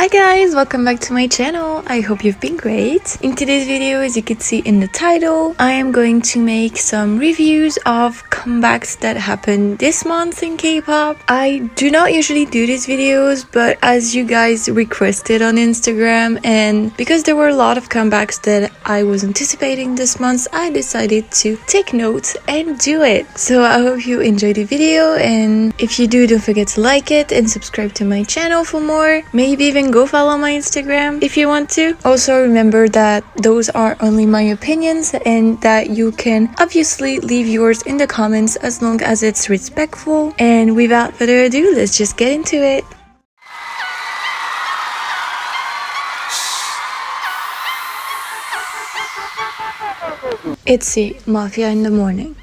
Hi guys, welcome back to my channel. I hope you've been great. In today's video, as you can see in the title, I am going to make some reviews of comebacks that happened this month in K-pop. I do not usually do these videos, but as you guys requested on Instagram, and because there were a lot of comebacks that I was anticipating this month, I decided to take notes and do it. So I hope you enjoyed the video, and if you do, don't forget to like it and subscribe to my channel for more. Maybe even go follow my Instagram if you want to. Also remember that those are only my opinions and that you can obviously leave yours in the comments as long as it's respectful. And without further ado, let's just get into it. ITZY, Mafia in the Morning.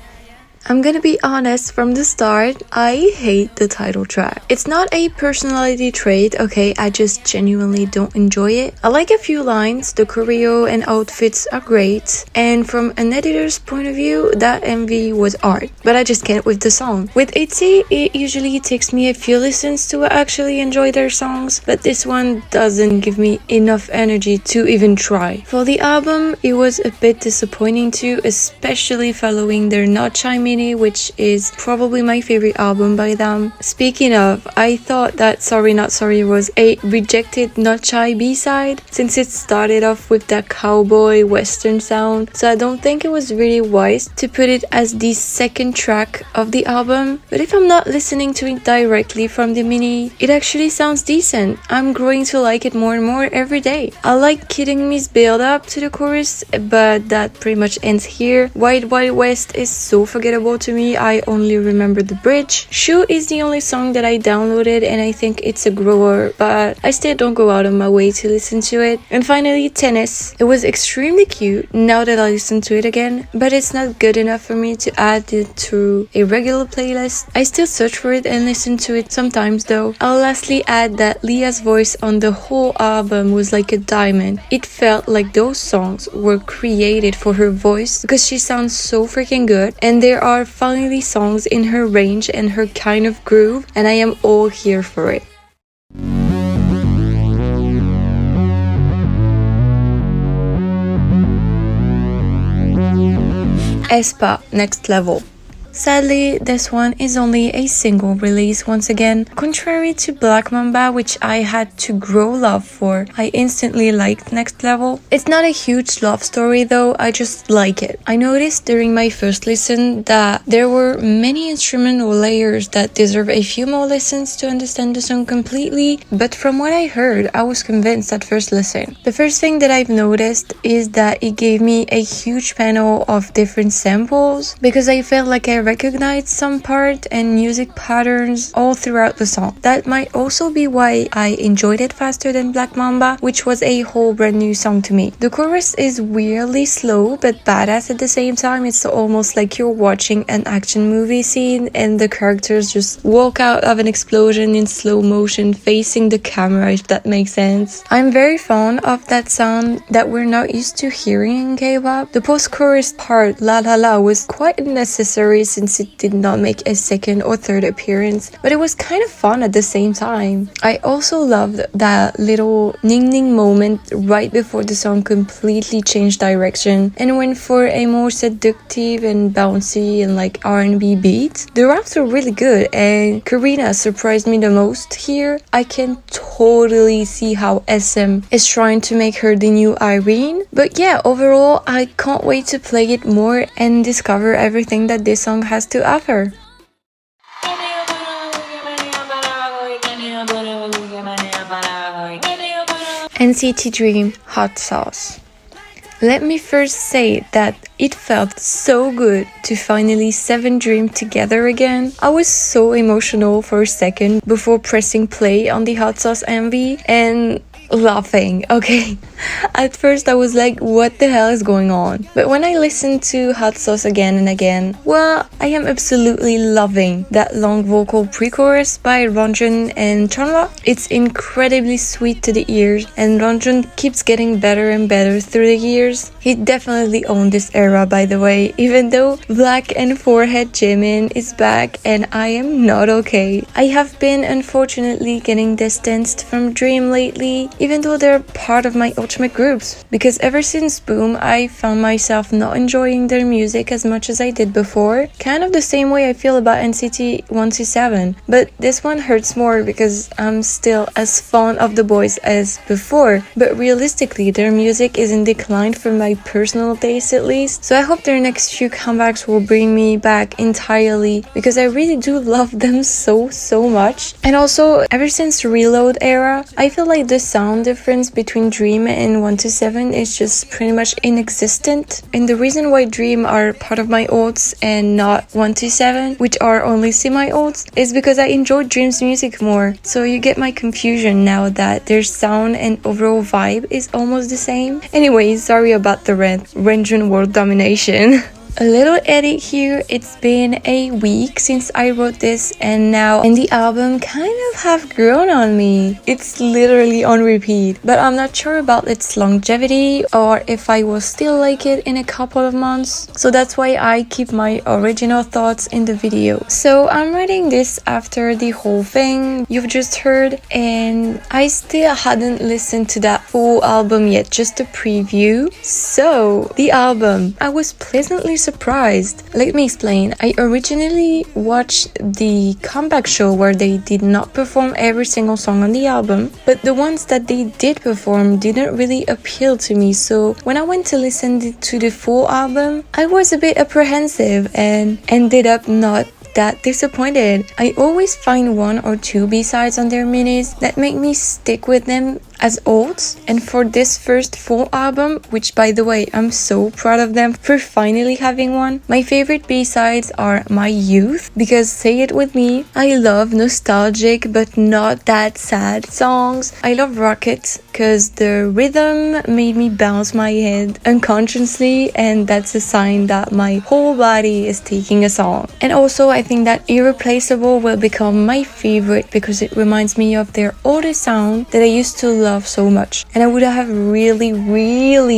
I'm gonna be honest from the start, I hate the title track. It's not a personality trait, okay, I just genuinely don't enjoy it. I like a few lines, the choreo and outfits are great, and from an editor's point of view, that MV was art, but I just can't with the song. With ITZY, it usually takes me a few listens to actually enjoy their songs, but this one doesn't give me enough energy to even try. For the album, it was a bit disappointing too, especially following their Not Shy Mini, which is probably my favorite album by them. Speaking of, I thought that Sorry Not Sorry was a rejected Not Shy B-side since it started off with that cowboy western sound, so I don't think it was really wise to put it as the second track of the album. But if I'm not listening to it directly from the mini, it actually sounds decent. I'm growing to like it more and more every day. I like Kidding Me's build up to the chorus, but that pretty much ends here. Wild Wild West is so forgettable to me, I only remember the bridge. Shoot is the only song that I downloaded and I think it's a grower, but I still don't go out of my way to listen to it. And finally, Tennis. It was extremely cute now that I listen to it again, but it's not good enough for me to add it to a regular playlist. I still search for it and listen to it sometimes though. I'll lastly add that Leah's voice on the whole album was like a diamond. It felt like those songs were created for her voice because she sounds so freaking good, and there are finally songs in her range and her kind of groove, and I am all here for it. aespa, Next Level. Sadly, this one is only a single release once again. Contrary to Black Mamba, which I had to grow love for, I instantly liked Next Level. It's not a huge love story though, I just like it. I noticed during my first listen that there were many instrumental layers that deserve a few more listens to understand the song completely, but from what I heard, I was convinced at first listen. The first thing that I've noticed is that it gave me a huge panel of different samples because I felt like I recognized some part and music patterns all throughout the song. That might also be why I enjoyed it faster than Black Mamba, which was a whole brand new song to me. The chorus is weirdly slow but badass at the same time. It's almost like you're watching an action movie scene and the characters just walk out of an explosion in slow motion facing the camera, if that makes sense. I'm very fond of that sound that we're not used to hearing in K-pop. The post-chorus part, La La La, was quite unnecessary since it did not make a second or third appearance, but it was kind of fun at the same time. I also loved that little ning ning moment right before the song completely changed direction and went for a more seductive and bouncy and like R&B beat. The raps were really good and Karina surprised me the most here. I can totally see how SM is trying to make her the new Irene, but yeah, overall I can't wait to play it more and discover everything that this song has to offer. NCT Dream, Hot Sauce. Let me first say that it felt so good to finally 7 Dream together again. I was so emotional for a second before pressing play on the Hot Sauce MV, and laughing, okay? At first I was like, what the hell is going on? But when I listened to Hot Sauce again and again, well, I am absolutely loving that long vocal pre-chorus by Ranjun and Chanla. It's incredibly sweet to the ears, and Ranjun keeps getting better and better through the years. He definitely owned this era, by the way, even though Black and Forehead Jimin is back and I am not okay. I have been unfortunately getting distanced from Dream lately, even though they're part of my ultimate groups, because ever since Boom I found myself not enjoying their music as much as I did before, kind of the same way I feel about NCT 127, but this one hurts more because I'm still as fond of the boys as before, but realistically their music is in decline for my personal taste at least, so I hope their next few comebacks will bring me back entirely, because I really do love them so much. And also, ever since Reload era, I feel like the sound difference between Dream and 127 is just pretty much inexistent, and the reason why Dream are part of my olds and not 127, which are only semi-olds, is because I enjoy Dream's music more, so you get my confusion now that their sound and overall vibe is almost the same. Anyways, sorry about the Renjun world domination. A little edit here, it's been a week since I wrote this and the album kind of have grown on me. It's literally on repeat, but I'm not sure about its longevity or if I will still like it in a couple of months, so that's why I keep my original thoughts in the video. So I'm writing this after the whole thing you've just heard, and I still hadn't listened to that full album yet, just a preview. So the album, I was pleasantly surprised. Let me explain. I originally watched the comeback show where they did not perform every single song on the album, but the ones that they did perform didn't really appeal to me, so when I went to listen to the full album, I was a bit apprehensive and ended up not that disappointed. I always find one or two B-sides on their minis that make me stick with them as olds, and for this first full album, which by the way I'm so proud of them for finally having one, my favorite B-sides are My Youth, because say it with me, I love nostalgic but not that sad songs. I love Rocket because the rhythm made me bounce my head unconsciously, and that's a sign that my whole body is taking a song. And also I think that Irreplaceable will become my favorite because it reminds me of their older sound that I used to love so much, and I would have really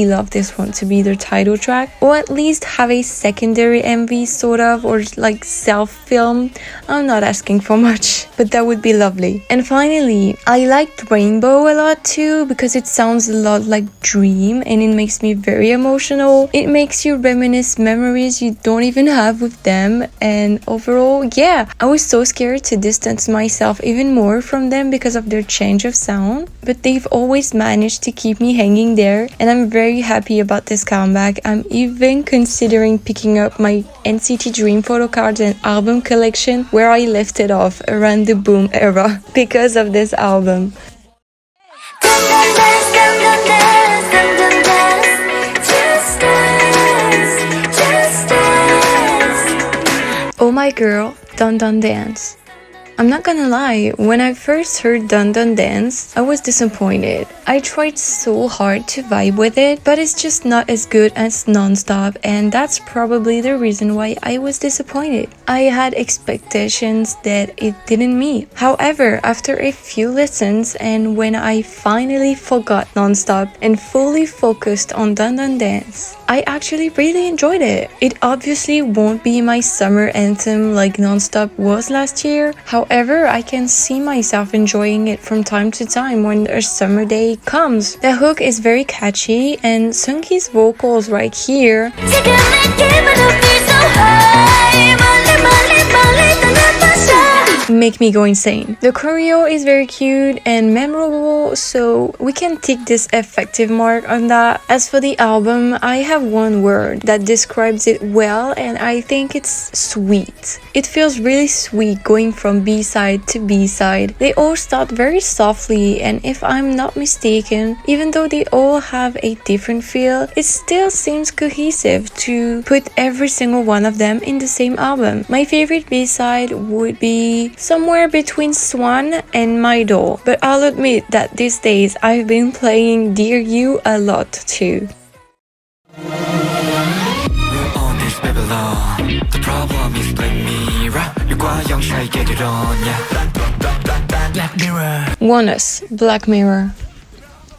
loved this one to be their title track, or at least have a secondary MV sort of, or like self-film. I'm not asking for much, but that would be lovely. And finally, I liked Rainbow a lot too, because it sounds a lot like Dream and it makes me very emotional. It makes you reminisce memories you don't even have with them, and overall, yeah, I was so scared to distance myself even more from them because of their change of sound, but they've always managed to keep me hanging there, and I'm very happy about this comeback. I'm even considering picking up my NCT Dream photo cards and album collection where I left it off around the Boom era because of this album. Oh my girl, Dun Dun Dance. I'm not gonna lie, when I first heard Dun Dun Dance, I was disappointed. I tried so hard to vibe with it, but it's just not as good as Non-Stop, and that's probably the reason why I was disappointed. I had expectations that it didn't meet. However, after a few listens, and when I finally forgot Non-Stop and fully focused on Dun Dun Dance, I actually really enjoyed it. It obviously won't be my summer anthem like Non-Stop was last year. However, I can see myself enjoying it from time to time when a summer day comes. The hook is very catchy, and Seungki's vocals right here make me go insane. The choreo is very cute and memorable, so we can tick this effective mark on that. As for the album, I have one word that describes it well, and I think it's sweet. It feels really sweet going from B-side to B-side. They all start very softly, and if I'm not mistaken, even though they all have a different feel, it still seems cohesive to put every single one of them in the same album. My favorite B-side would be somewhere between Swan and My Doll. But I'll admit that these days I've been playing Dear You a lot too. The problem is Black Mirror. Get it on, yeah. Black Mirror. Onus, Black Mirror.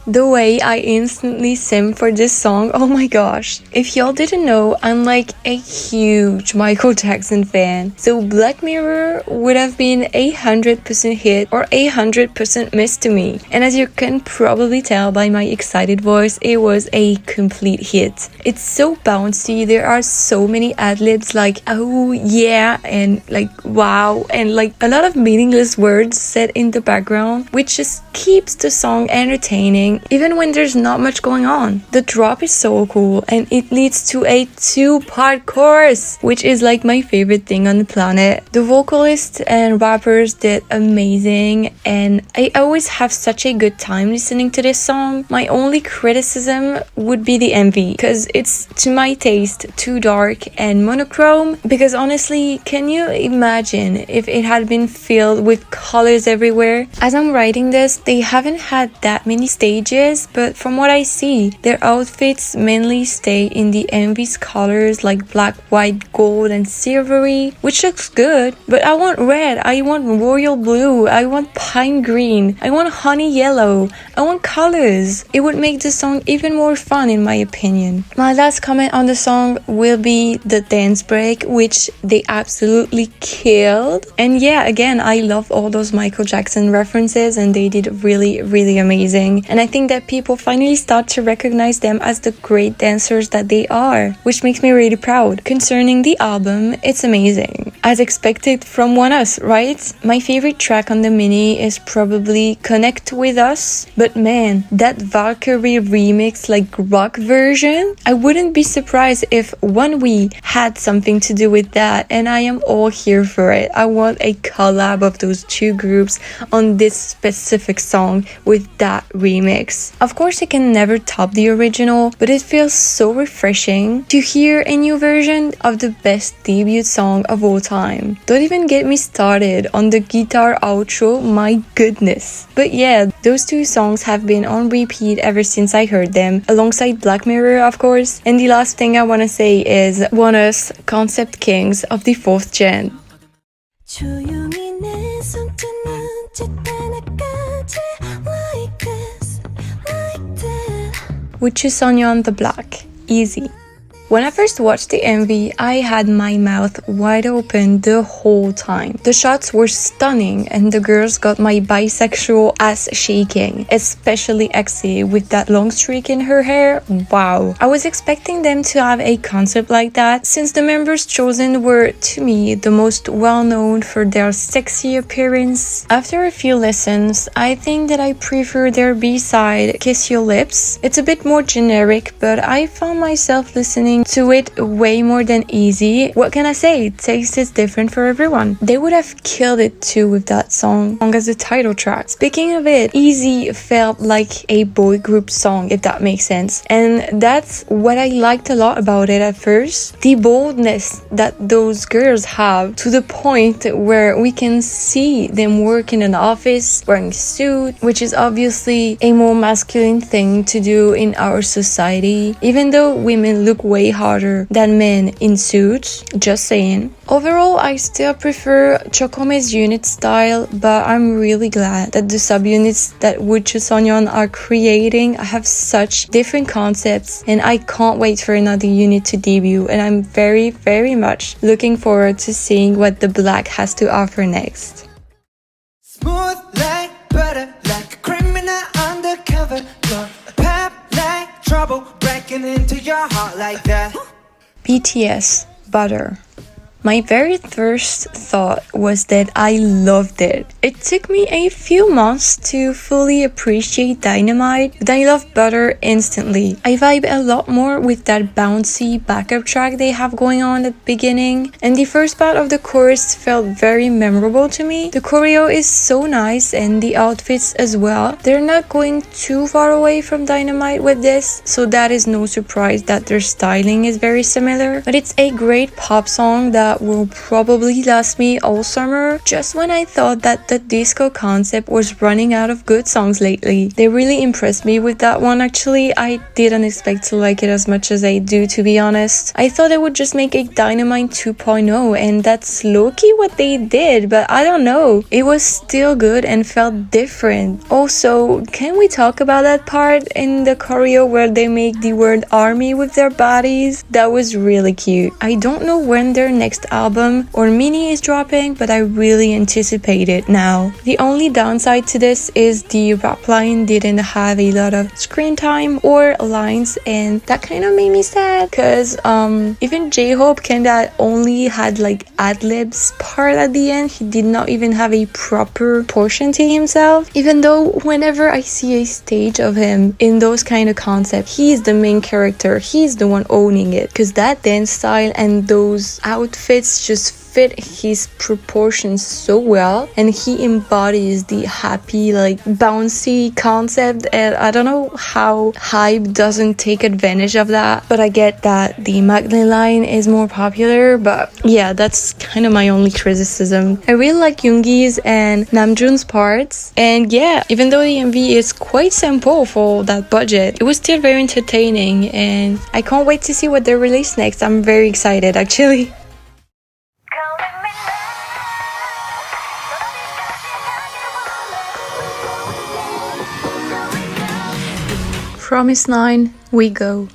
The way I instantly simmed for this song, oh my gosh. If y'all didn't know, I'm like a huge Michael Jackson fan. So Black Mirror would have been 100% hit or 100% miss to me. And as you can probably tell by my excited voice, it was a complete hit. It's so bouncy, there are so many ad-libs like oh yeah and like wow and like a lot of meaningless words said in the background, which just keeps the song entertaining even when there's not much going on. The drop is so cool and it leads to a 2-part chorus, which is like my favorite thing on the planet. The vocalists and rappers did amazing and I always have such a good time listening to this song. My only criticism would be the MV, because it's to my taste too dark and monochrome, because honestly, can you imagine if it had been filled with colors everywhere? As I'm writing this, they haven't had that many stages, but from what I see, their outfits mainly stay in the MV's colors like black, white, gold, and silvery, which looks good, but I want red, I want royal blue, I want pine green, I want honey yellow, I want colors. It would make the song even more fun in my opinion. My last comment on the song will be the dance break, which they absolutely killed. And yeah, again, I love all those Michael Jackson references and they did really amazing. And I think that people finally start to recognize them as the great dancers that they are, which makes me really proud. Concerning the album, it's amazing. As expected from ONEUS, right? My favorite track on the mini is probably Connect With Us, but man, that Valkyrie remix like rock version, I wouldn't be surprised if daehwi had something to do with that, and I am all here for it. I want a collab of those two groups on this specific song with that remix. Of course, it can never top the original, but it feels so refreshing to hear a new version of the best debut song of all time. Don't even get me started on the guitar outro, my goodness. But yeah, those two songs have been on repeat ever since I heard them, alongside Black Mirror of course. And the last thing I want to say is ONEUS, Concept Kings of the 4th gen. With Chusonyeon the Black, easy. When I first watched the MV, I had my mouth wide open the whole time. The shots were stunning and the girls got my bisexual ass shaking, especially Exy with that long streak in her hair. Wow. I was expecting them to have a concept like that, since the members chosen were, to me, the most well-known for their sexy appearance. After a few listens, I think that I prefer their B-side, Kiss Your Lips. It's a bit more generic, but I found myself listening to it way more than Easy. What can I say? Taste is different for everyone. They would have killed it too with that song as the title track. Speaking of it, Easy felt like a boy group song, if that makes sense. And that's what I liked a lot about it at first. The boldness that those girls have, to the point where we can see them work in an office wearing a suit, which is obviously a more masculine thing to do in our society, even though women look way harder than men in suits, just saying. Overall, I still prefer Chokome's unit style, but I'm really glad that the subunits that Wood Chusonyeon are creating have such different concepts, and I can't wait for another unit to debut, and I'm very much looking forward to seeing what the Black has to offer next. Smooth like butter, like a criminal undercover, pop like trouble breaking into your heart like that. BTS, Butter. My very first thought was that I loved it. It took me a few months to fully appreciate Dynamite, but I loved Butter instantly. I vibe a lot more with that bouncy backup track they have going on at the beginning, and the first part of the chorus felt very memorable to me. The choreo is so nice and the outfits as well. They're not going too far away from Dynamite with this, so that is no surprise that their styling is very similar, but it's a great pop song that that will probably last me all summer, just when I thought that the disco concept was running out of good songs lately. They really impressed me with that one actually. I didn't expect to like it as much as I do, to be honest. I thought they would just make a Dynamite 2.0, and that's low-key what they did, but I don't know. It was still good and felt different. Also, can we talk about that part in the choreo where they make the word army with their bodies? That was really cute. I don't know when their next album or mini is dropping, but I really anticipate it now. The only downside to this is the rap line didn't have a lot of screen time or lines, and that kind of made me sad because even J-Hope kinda only had like ad-libs part at the end. He did not even have a proper portion to himself, even though whenever I see a stage of him in those kind of concepts, he's the main character, he's the one owning it, because that dance style and those outfits just fit his proportions so well, and he embodies the happy, like bouncy concept, and I don't know how Hype doesn't take advantage of that, but I get that the Magdalene line is more popular, but yeah, that's kind of my only criticism. I really like Yoongi's and Namjoon's parts, and yeah, even though the MV is quite simple for that budget, it was still very entertaining, and I can't wait to see what they release next. I'm very excited actually. Promise 9, we go.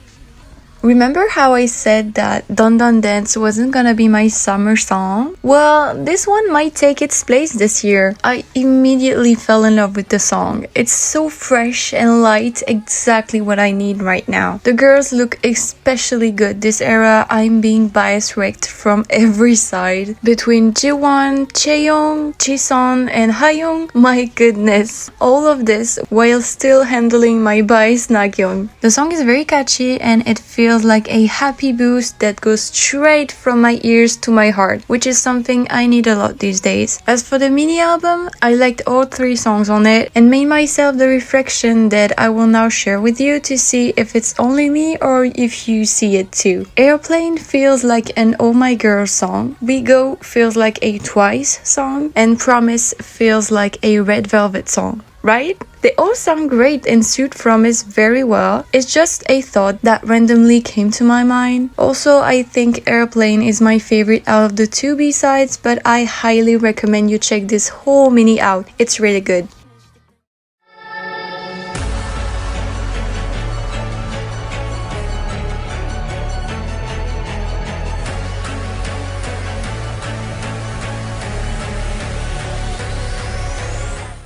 Remember how I said that Don Don Dance wasn't gonna be my summer song? Well, this one might take its place this year. I immediately fell in love with the song. It's so fresh and light, exactly what I need right now. The girls look especially good this era. I'm being bias wrecked from every side. Between Jiwon, Chaeyoung, Jisun, and Hayoung, my goodness. All of this while still handling my bias Nagyong. The song is very catchy and it feels like a happy boost that goes straight from my ears to my heart, which is something I need a lot these days. As for the mini album, I liked all 3 songs on it and made myself the reflection that I will now share with you to see if it's only me or if you see it too. Airplane feels like an Oh My Girl song, We Go feels like a Twice song, and Promise feels like a Red Velvet song. Right? They all sound great and suit Promise very well. It's just a thought that randomly came to my mind. Also, I think Airplane is my favorite out of the 2 B-sides, but I highly recommend you check this whole mini out. It's really good.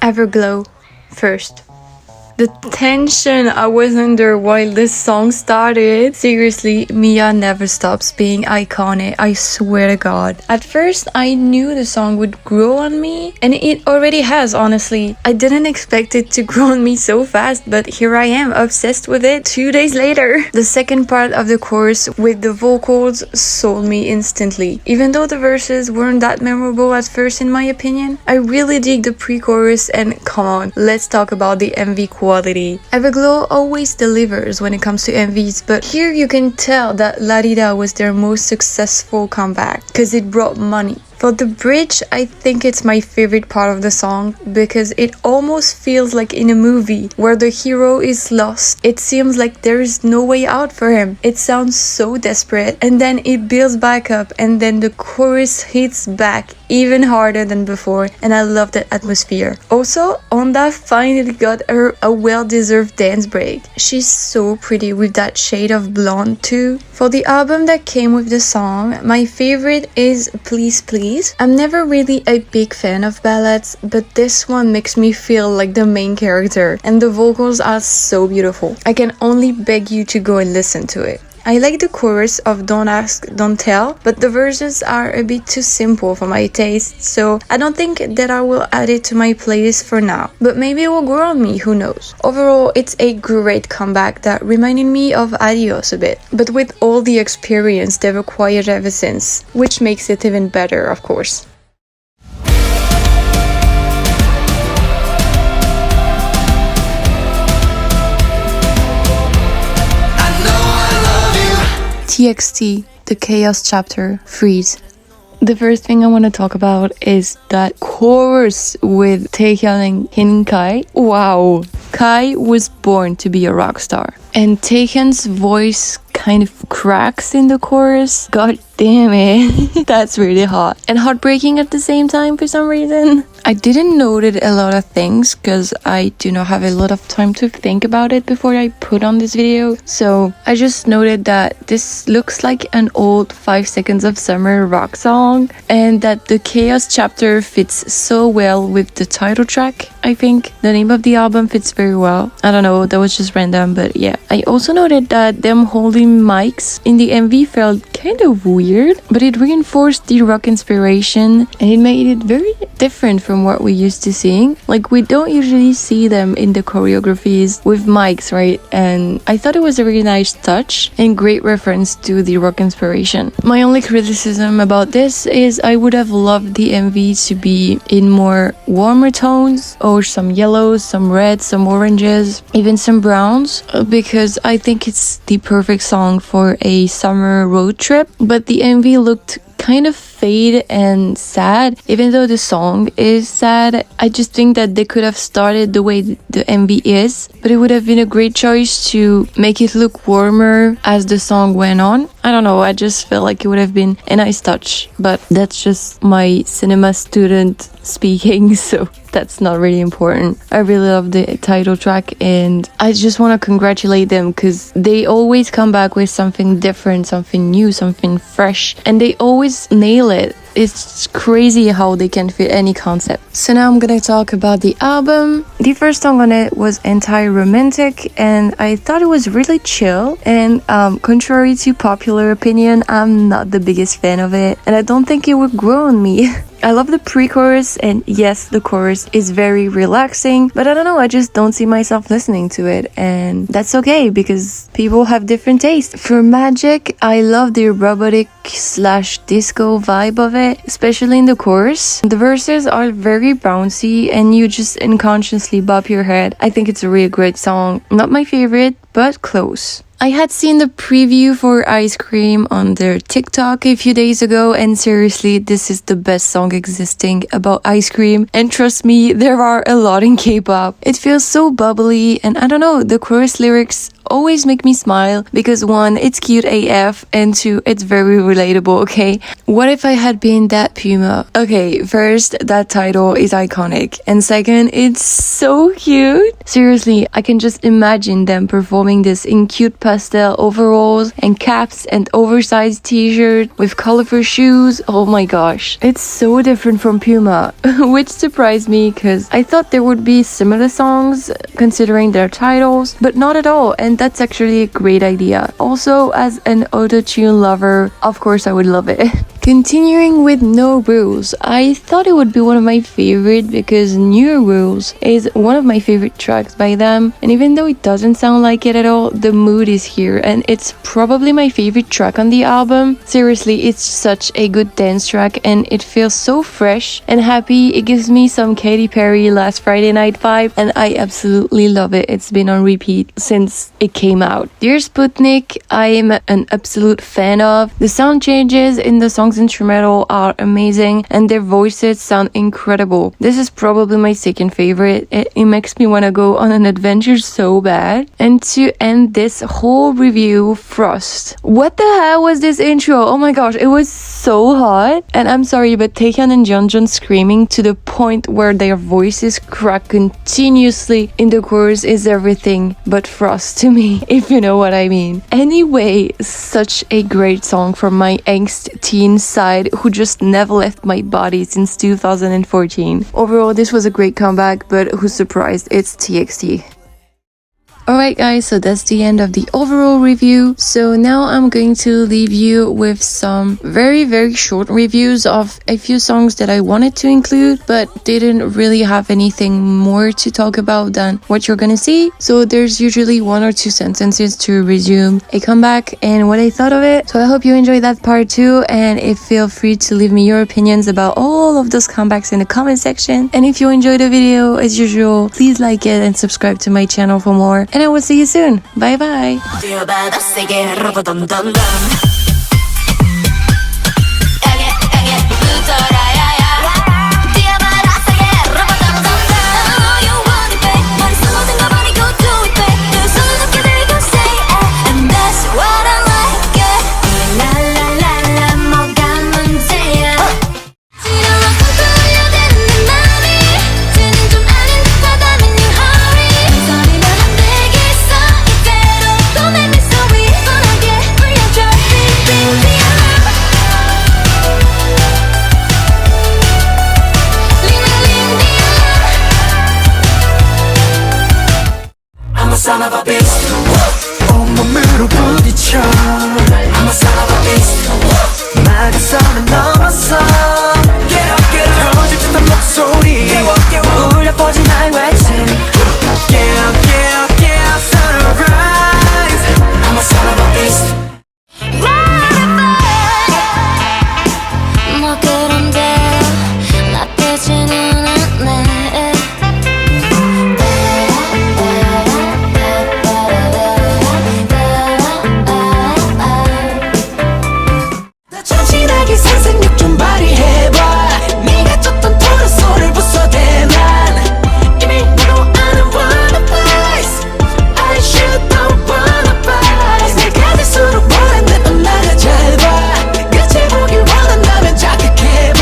Everglow first. The tension I was under while this song started. Seriously, Mia never stops being iconic, I swear to God. At first, I knew the song would grow on me, and it already has, honestly. I didn't expect it to grow on me so fast, but here I am, obsessed with it 2 days later. The second part of the chorus with the vocals sold me instantly. Even though the verses weren't that memorable at first in my opinion, I really dig the pre-chorus, and come on, let's talk about the MV quality. Everglow always delivers when it comes to MVs, but here you can tell that La Dida was their most successful comeback because it brought money. For the bridge, I think it's my favorite part of the song because it almost feels like in a movie where the hero is lost. It seems like there is no way out for him. It sounds so desperate, and then it builds back up, and then the chorus hits back even harder than before, and I love that atmosphere. Also, Onda finally got her a well-deserved dance break. She's so pretty with that shade of blonde too. For the album that came with the song, my favorite is Please Please. I'm never really a big fan of ballads, but this one makes me feel like the main character, and the vocals are so beautiful. I can only beg you to go and listen to it. I like the chorus of Don't Ask, Don't Tell, but the verses are a bit too simple for my taste, so I don't think that I will add it to my playlist for now. But maybe it will grow on me, who knows. Overall, it's a great comeback that reminded me of Adios a bit, but with all the experience they've acquired ever since, which makes it even better, of course. TXT, the Chaos Chapter, Freeze. The first thing I want to talk about is that chorus with Taehyun and Kai. Wow, Kai was born to be a rock star, and Taehyun's voice kind of cracks in the chorus. God damn it. That's really hot and heartbreaking at the same time for some reason. I didn't notice a lot of things because I do not have a lot of time to think about it before I put on this video. So I just noted that this looks like an old 5 Seconds of Summer rock song, and that the Chaos chapter fits so well with the title track. I think the name of the album fits very well. I don't know, that was just random, but yeah. I also noted that them holding mics in the MV felt kind of weird, but it reinforced the rock inspiration and it made it very different from what we used to seeing. Like, we don't usually see them in the choreographies with mics, right? And I thought it was a really nice touch and great reference to the rock inspiration. My only criticism about this is I would have loved the MV to be in more warmer tones, or some yellows, some reds, some oranges, even some browns, because I think it's the perfect song for a summer road trip. But the MV looked kind of fade and sad. Even though the song is sad, I just think that they could have started the way the MV is, but it would have been a great choice to make it look warmer as the song went on. I don't know, I just felt like it would have been a nice touch, but that's just my cinema student speaking, so that's not really important. I really love the title track and I just want to congratulate them because they always come back with something different, something new, something fresh, and they always nail it. It's crazy how they can fit any concept. So now I'm gonna talk about the album. The first song on it was Anti-Romantic, and I thought it was really chill, and contrary to popular opinion, I'm not the biggest fan of it, and I don't think it would grow on me. I love the pre-chorus, and yes, the chorus is very relaxing, but I don't know, I just don't see myself listening to it, and that's okay because people have different tastes. For Magic, I love the robotic slash disco vibe of it, especially in the chorus. The verses are very bouncy and you just unconsciously bop your head. I think it's a really great song. Not my favorite, but close. I had seen the preview for Ice Cream on their TikTok a few days ago, and seriously, this is the best song existing about ice cream, and trust me, there are a lot in K-pop. It feels so bubbly, and I don't know, the chorus lyrics always make me smile because 1, it's cute AF, and 2, it's very relatable, okay? What if I had been that Puma? Okay, first, that title is iconic, and second, it's so cute. Seriously, I can just imagine them performing this in cute pastel overalls and caps and oversized t-shirt with colorful shoes. Oh my gosh, it's so different from Puma, which surprised me because I thought there would be similar songs considering their titles, but not at all, and that's actually a great idea. Also, as an auto-tune lover, of course I would love it. Continuing with No Rules, I thought it would be one of my favorite because New Rules is one of my favorite tracks by them, and even though it doesn't sound like it at all, the mood is here and it's probably my favorite track on the album. Seriously, it's such a good dance track and it feels so fresh and happy. It gives me some Katy Perry Last Friday Night vibe and I absolutely love it. It's been on repeat since it came out. Dear Sputnik, I'm an absolute fan of. The sound changes in the song's instrumental are amazing and their voices sound incredible. This is probably my second favorite. It makes me want to go on an adventure so bad. And to end this whole review, Frost. What the hell was this intro? Oh my gosh, it was so hot. And I'm sorry, but Taehyun and Jeonjun screaming to the point where their voices crack continuously in the chorus is everything but Frost to me, if you know what I mean. Anyway, such a great song from my angst teen side who just never left my body since 2014. Overall, this was a great comeback, but who's surprised? It's TXT. Alright guys, so that's the end of the overall review. So now I'm going to leave you with some very short reviews of a few songs that I wanted to include but didn't really have anything more to talk about than what you're gonna see. So there's usually 1 or 2 sentences to resume a comeback and what I thought of it. So I hope you enjoyed that part too, and feel free to leave me your opinions about all of those comebacks in the comment section. And if you enjoyed the video, as usual, please like it and subscribe to my channel for more. And I will see you soon. Bye bye. son of a beast. 온몸으로 부딪혀 I'm a son of a beast. 막아서는 넘었어 Get up get up 터질 듯한 목소리 울려 퍼진 나의 외침 Yeah yeah yeah sunrise I'm a son of a beast. 뭐 그런데 나쁘지는 않네. 참신하게 상상력 좀 발휘해봐 네가 쫓던 토르소를 부숴대만 이미 너도 아는 wannabies I should don't wannabies 내가 될수록 원하는 엄마가 짧아 끝을 보길 원한다면 자극해봐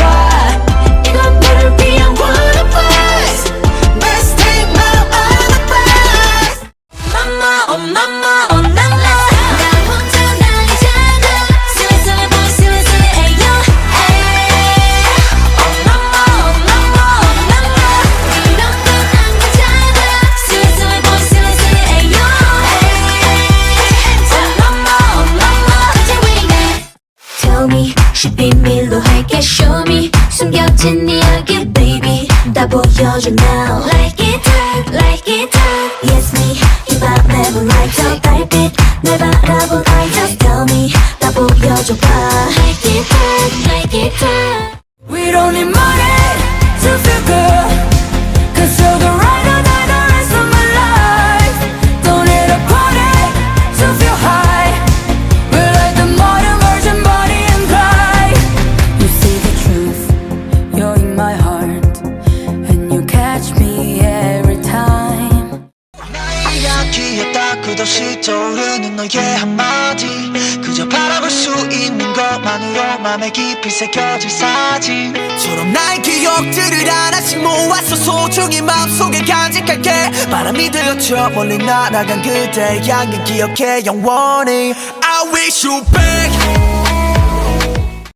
이건 너를 위한 wannabies Best take my wannabies Mama oh mama oh mama 나 혼자 날리잖아. 스웨스웨 보이 스웨스웨 에이요. 에이. Oh mama oh mama oh mama 이런 건안 괜찮아. 스웨스웨 보이 스웨스웨 에이요. 에이. Oh mama oh mama 이제 왜 이래? Tell me, 비밀로 할게. Show me, 숨겨진 이야기, baby. 다 보여줘 now. Like it hot, like it hot. Yes me, 이 밤에 moonlight 저 달빛 날 바라본 eye. Just tell me, 다 보여줘 봐. Like it hot, like it hot. We don't need money to feel good Cause you're the ride or die the rest of my life Don't need a party to feel high We're like the modern version Bonnie and Clyde You see the truth, you're in my heart And you catch me every time 나의 이야기였다 끝없이 떠오르는 너의 한마디 그저 바라볼 수 있는 것만으로 맘에 깊이 새겨질 사진처럼 나의 기억들을 하나씩 모아서 소중히 마음속에 간직할게 바람이 들려쳐 멀리 날아간 그대의 향기 기억해 영원히 I wish you back